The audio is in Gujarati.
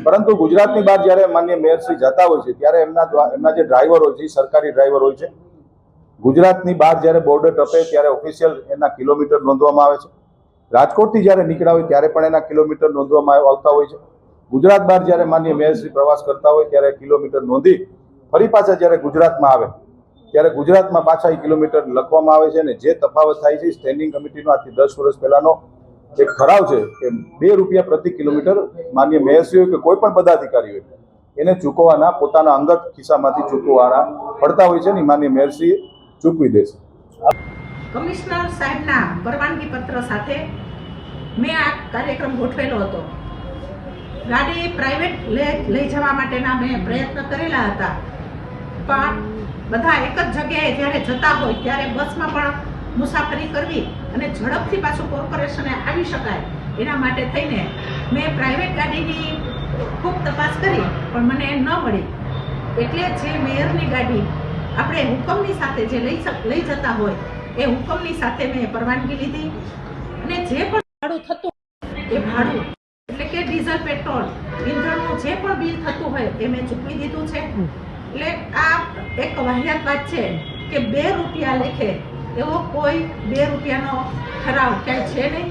પરંતુ ગુજરાતની બહાર જ્યારે માનનીય મેયરશ્રી જતા હોય છે ત્યારે એમના જે ડ્રાઈવર હોય છે સરકારી ડ્રાઈવર હોય છે, ગુજરાતની બહાર જ્યારે બોર્ડર ટપે ત્યારે ઓફિશિયલ એના કિલોમીટર નોંધવામાં આવે છે। રાજકોટથી જ્યારે નીકળ્યા હોય ત્યારે પણ એના કિલોમીટર નોંધવામાં આવતા હોય છે। ગુજરાત બહાર જ્યારે માનનીય મેયરશ્રી પ્રવાસ કરતા હોય ત્યારે કિલોમીટર નોંધી ફરી પાછા જ્યારે ગુજરાતમાં આવે ત્યારે ગુજરાતમાં પાછા એ કિલોમીટર લખવામાં આવે છે। અને જે તફાવત થાય છે સ્ટેન્ડિંગ કમિટીનો આજથી 10 વર્ષ પહેલાનો એક ઠરાવ છે કે ₹2 પ્રતિ કિલોમીટર માનનીય મેયરશ્રી હોય કે કોઈ પણ પદાધિકારી હોય એને ચૂકવવાના પોતાના અંગત ખિસ્સામાંથી ચૂકવવાના પડતા હોય છે ને માનનીય મેયરશ્રી ચૂકવી દેશે। કમિશનર સાહેબના પરવાનગી પત્ર સાથે મેં આ કાર્યક્રમ ગોઠવેલો હતો। ગાડી પ્રાઇવેટ લઈ જવા માટેના મેં પ્રયત્ન કરેલા હતા, પણ બધા એક જ જગ્યાએ જ્યારે જતા હોય ત્યારે બસમાં પણ મુસાફરી કરવી અને ઝડપથી પાછું કોર્પોરેશને આવી શકાય એના માટે થઈને મેં પ્રાઇવેટ ગાડીની ખૂબ તપાસ કરી પણ મને ન મળી। એટલે જે મેયરની ગાડી આપણે હુકમની સાથે જે લઈ જતા હોય એ હુકમની સાથે મેં પરવાનગી લીધી અને જે પણ ભાડું થતું એ ભાડું એટલે કે ડીઝલ પેટ્રોલ ઇંધણનું જે પણ બિલ થતું હોય એ મેં ચૂકવી દીધું છે। એટલે આ એક વાહિયાત વાત છે કે ₹2 લેખે એવો કોઈ ₹2નો ઠરાવ ક્યાંય છે નહીં।